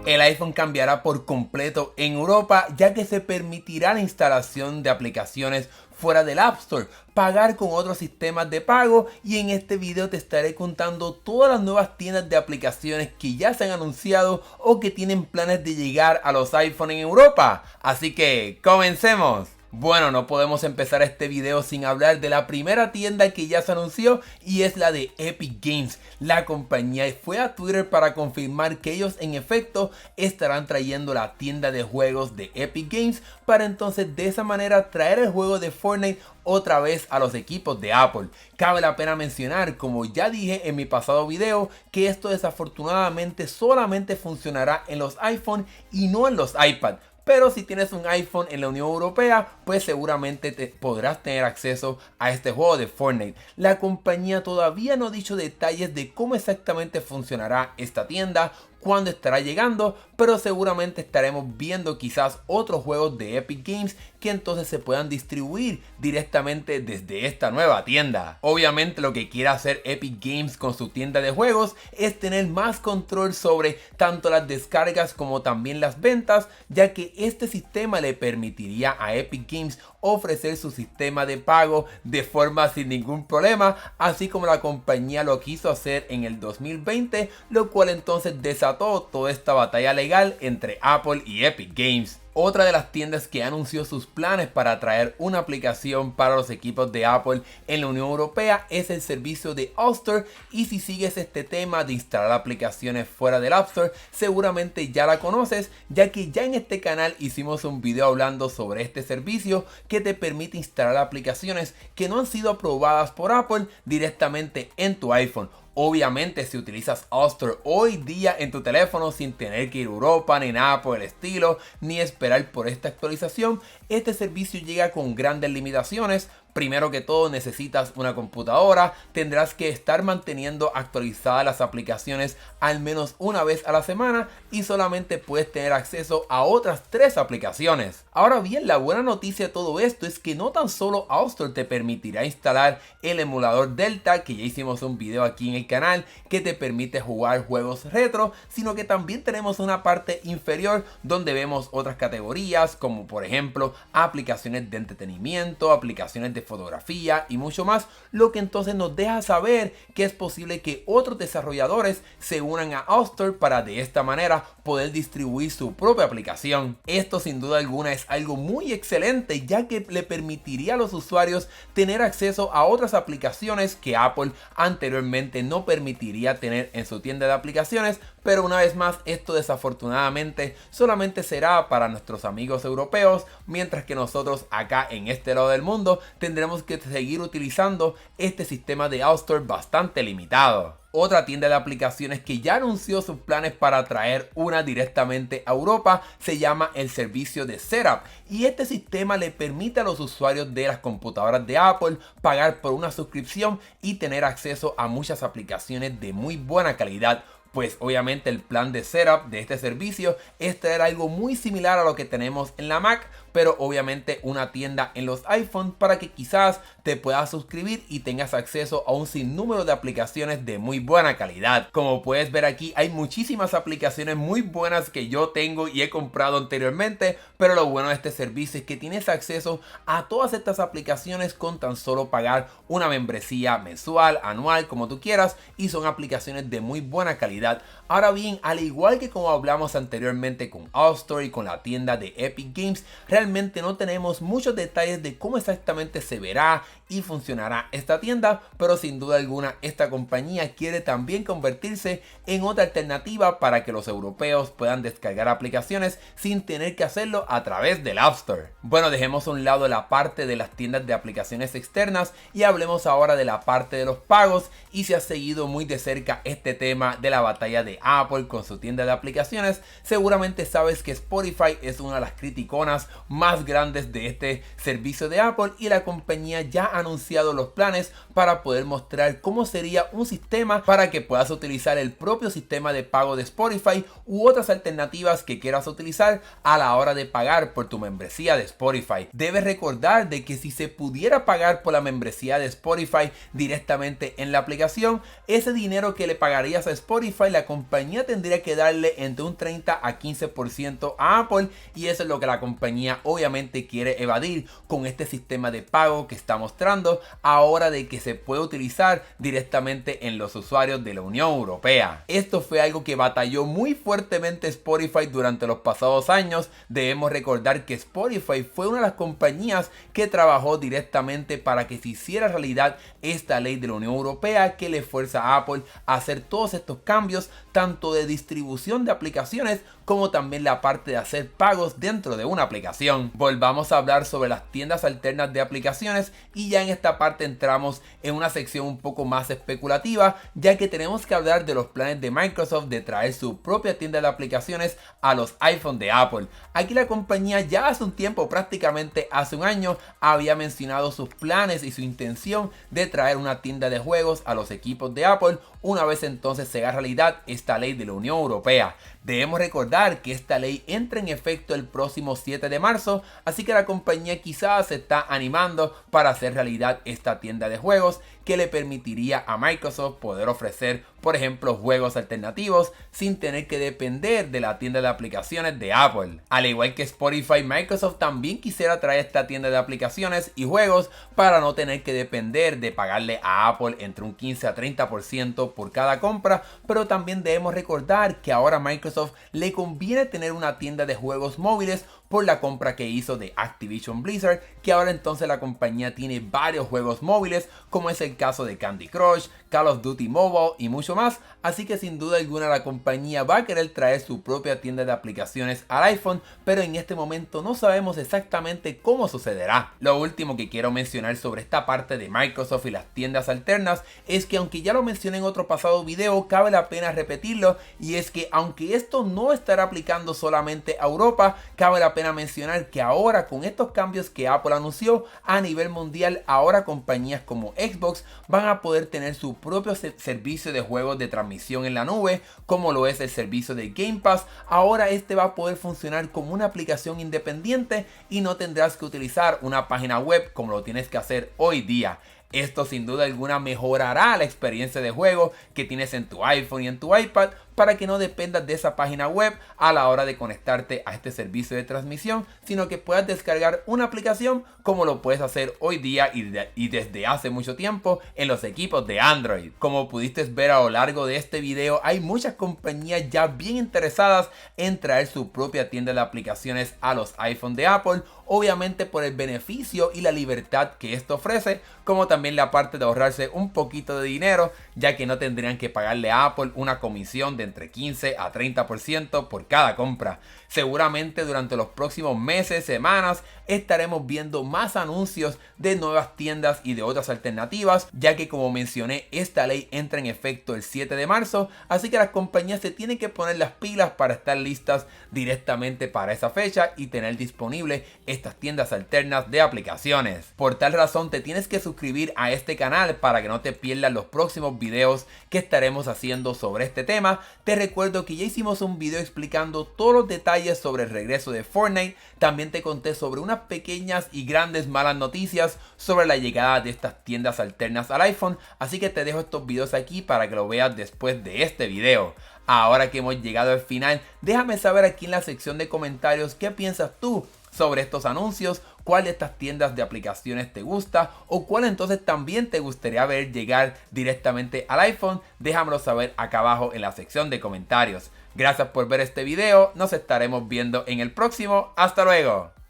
El iPhone cambiará por completo en Europa, ya que se permitirá la instalación de aplicaciones fuera del App Store, pagar con otros sistemas de pago, y en este video te estaré contando todas las nuevas tiendas de aplicaciones que ya se han anunciado o que tienen planes de llegar a los iPhone en Europa. Así que comencemos. Bueno, no podemos empezar este video sin hablar de la primera tienda que ya se anunció, y es la de Epic Games. La compañía fue a Twitter para confirmar que ellos en efecto estarán trayendo la tienda de juegos de Epic Games, para entonces de esa manera traer el juego de Fortnite otra vez a los equipos de Apple. Cabe la pena mencionar, como ya dije en mi pasado video, que esto desafortunadamente solamente funcionará en los iPhone y no en los iPad. Pero si tienes un iPhone en la Unión Europea, pues seguramente podrás tener acceso a este juego de Fortnite. La compañía todavía no ha dicho detalles de cómo exactamente funcionará esta tienda, cuándo estará llegando, pero seguramente estaremos viendo quizás otros juegos de Epic Games que entonces se puedan distribuir directamente desde esta nueva tienda. Obviamente lo que quiere hacer Epic Games con su tienda de juegos es tener más control sobre tanto las descargas como también las ventas, ya que este sistema le permitiría a Epic Games ofrecer su sistema de pago de forma sin ningún problema, así como la compañía lo quiso hacer en el 2020, lo cual entonces desató toda esta batalla legal entre Apple y Epic Games. Otra de las tiendas que anunció sus planes para traer una aplicación para los equipos de Apple en la Unión Europea es el servicio de App Store, y si sigues este tema de instalar aplicaciones fuera del App Store, seguramente ya la conoces, ya que ya en este canal hicimos un video hablando sobre este servicio que te permite instalar aplicaciones que no han sido aprobadas por Apple directamente en tu iPhone. Obviamente si utilizas App Store hoy día en tu teléfono sin tener que ir a Europa ni nada por el estilo, ni esperar por esta actualización, este servicio llega con grandes limitaciones. Primero que todo, necesitas una computadora, tendrás que estar manteniendo actualizadas las aplicaciones al menos una vez a la semana, y solamente puedes tener acceso a otras 3 aplicaciones. Ahora bien, la buena noticia de todo esto es que no tan solo App Store te permitirá instalar el emulador Delta, que ya hicimos un video aquí en el canal que te permite jugar juegos retro, sino que también tenemos una parte inferior donde vemos otras categorías, como por ejemplo aplicaciones de entretenimiento, aplicaciones de fotografía y mucho más, lo que entonces nos deja saber que es posible que otros desarrolladores se unan a App Store para de esta manera poder distribuir su propia aplicación. Esto sin duda alguna es algo muy excelente, ya que le permitiría a los usuarios tener acceso a otras aplicaciones que Apple anteriormente no permitiría tener en su tienda de aplicaciones. Pero una vez más, esto desafortunadamente solamente será para nuestros amigos europeos, mientras que nosotros acá en este lado del mundo tendremos que seguir utilizando este sistema de App Store bastante limitado. Otra tienda de aplicaciones que ya anunció sus planes para traer una directamente a Europa se llama el servicio de Setup, y este sistema le permite a los usuarios de las computadoras de Apple pagar por una suscripción y tener acceso a muchas aplicaciones de muy buena calidad. Pues obviamente el plan de setup de este servicio es traer algo muy similar a lo que tenemos en la Mac, pero obviamente una tienda en los iPhone para que quizás te puedas suscribir y tengas acceso a un sinnúmero de aplicaciones de muy buena calidad. Como puedes ver aquí, hay muchísimas aplicaciones muy buenas que yo tengo y he comprado anteriormente, pero lo bueno de este servicio es que tienes acceso a todas estas aplicaciones con tan solo pagar una membresía mensual, anual, como tú quieras, y son aplicaciones de muy buena calidad. Ahora bien, al igual que como hablamos anteriormente con App Store y con la tienda de Epic Games, realmente no tenemos muchos detalles de cómo exactamente se verá y funcionará esta tienda, pero sin duda alguna esta compañía quiere también convertirse en otra alternativa para que los europeos puedan descargar aplicaciones sin tener que hacerlo a través del App Store. Bueno, dejemos a un lado la parte de las tiendas de aplicaciones externas y hablemos ahora de la parte de los pagos. Y si has seguido muy de cerca este tema de la batalla de Apple con su tienda de aplicaciones, seguramente sabes que Spotify es una de las criticonas más grandes de este servicio de Apple, y la compañía ya ha anunciado los planes para poder mostrar cómo sería un sistema para que puedas utilizar el propio sistema de pago de Spotify u otras alternativas que quieras utilizar a la hora de pagar por tu membresía de Spotify. Debes recordar de que si se pudiera pagar por la membresía de Spotify directamente en la aplicación, ese dinero que le pagarías a Spotify, la compañía tendría que darle entre un 30 a 15% a Apple, y eso es lo que la compañía obviamente quiere evadir con este sistema de pago que está mostrando ahora, de que se puede utilizar directamente en los usuarios de la Unión Europea. Esto fue algo que batalló muy fuertemente Spotify durante los pasados años. Debemos recordar que Spotify fue una de las compañías que trabajó directamente para que se hiciera realidad esta ley de la Unión Europea que le fuerza a Apple a hacer todos estos cambios, tanto de distribución de aplicaciones como también la parte de hacer pagos dentro de una aplicación. Volvamos a hablar sobre las tiendas alternas de aplicaciones, y ya en esta parte entramos en una sección un poco más especulativa, ya que tenemos que hablar de los planes de Microsoft de traer su propia tienda de aplicaciones a los iPhone de Apple. Aquí la compañía ya hace un tiempo, prácticamente hace un año, había mencionado sus planes y su intención de traer una tienda de juegos a los equipos de Apple una vez entonces se haga realidad esta ley de la Unión Europea. Debemos recordar que esta ley entra en efecto el próximo 7 de marzo, así que la compañía quizás se está animando para hacer realidad esta tienda de juegos que le permitiría a Microsoft poder ofrecer, por ejemplo, juegos alternativos sin tener que depender de la tienda de aplicaciones de Apple. Al igual que Spotify, Microsoft también quisiera traer esta tienda de aplicaciones y juegos para no tener que depender de pagarle a Apple entre un 15 a 30% por cada compra, pero también debemos recordar que ahora a Microsoft le conviene tener una tienda de juegos móviles por la compra que hizo de Activision Blizzard, que ahora entonces la compañía tiene varios juegos móviles, como es el caso de Candy Crush, Call of Duty Mobile y mucho más, así que sin duda alguna la compañía va a querer traer su propia tienda de aplicaciones al iPhone, pero en este momento no sabemos exactamente cómo sucederá. Lo último que quiero mencionar sobre esta parte de Microsoft y las tiendas alternas es que, aunque ya lo mencioné en otro pasado video, cabe la pena repetirlo, y es que aunque esto no estará aplicando solamente a Europa, cabe la pena mencionar que ahora, con estos cambios que Apple anunció a nivel mundial, ahora compañías como Xbox van a poder tener su propio servicio de juegos de transmisión en la nube, como lo es el servicio de Game Pass. Ahora este va a poder funcionar como una aplicación independiente y no tendrás que utilizar una página web como lo tienes que hacer hoy día. Esto sin duda alguna mejorará la experiencia de juego que tienes en tu iPhone y en tu iPad, para que no dependas de esa página web a la hora de conectarte a este servicio de transmisión, sino que puedas descargar una aplicación como lo puedes hacer hoy día y desde hace mucho tiempo en los equipos de Android. Como pudiste ver a lo largo de este video, hay muchas compañías ya bien interesadas en traer su propia tienda de aplicaciones a los iPhone de Apple, obviamente por el beneficio y la libertad que esto ofrece, como también la parte de ahorrarse un poquito de dinero, ya que no tendrían que pagarle a Apple una comisión de entre 15 a 30% por cada compra. Seguramente durante los próximos meses, semanas, estaremos viendo más anuncios de nuevas tiendas y de otras alternativas, ya que, como mencioné, esta ley entra en efecto el 7 de marzo, así que las compañías se tienen que poner las pilas para estar listas directamente para esa fecha y tener disponible estas tiendas alternas de aplicaciones. Por tal razón, te tienes que suscribir a este canal para que no te pierdas los próximos videos que estaremos haciendo sobre este tema. Te recuerdo que ya hicimos un video explicando todos los detalles sobre el regreso de Fortnite. También te conté sobre unas pequeñas y grandes malas noticias sobre la llegada de estas tiendas alternas al iPhone, así que te dejo estos videos aquí para que lo veas después de este video. Ahora que hemos llegado al final, déjame saber aquí en la sección de comentarios qué piensas tú sobre estos anuncios, cuál de estas tiendas de aplicaciones te gusta o cuál entonces también te gustaría ver llegar directamente al iPhone. Déjamelo saber acá abajo en la sección de comentarios. Gracias por ver este video, nos estaremos viendo en el próximo. ¡Hasta luego!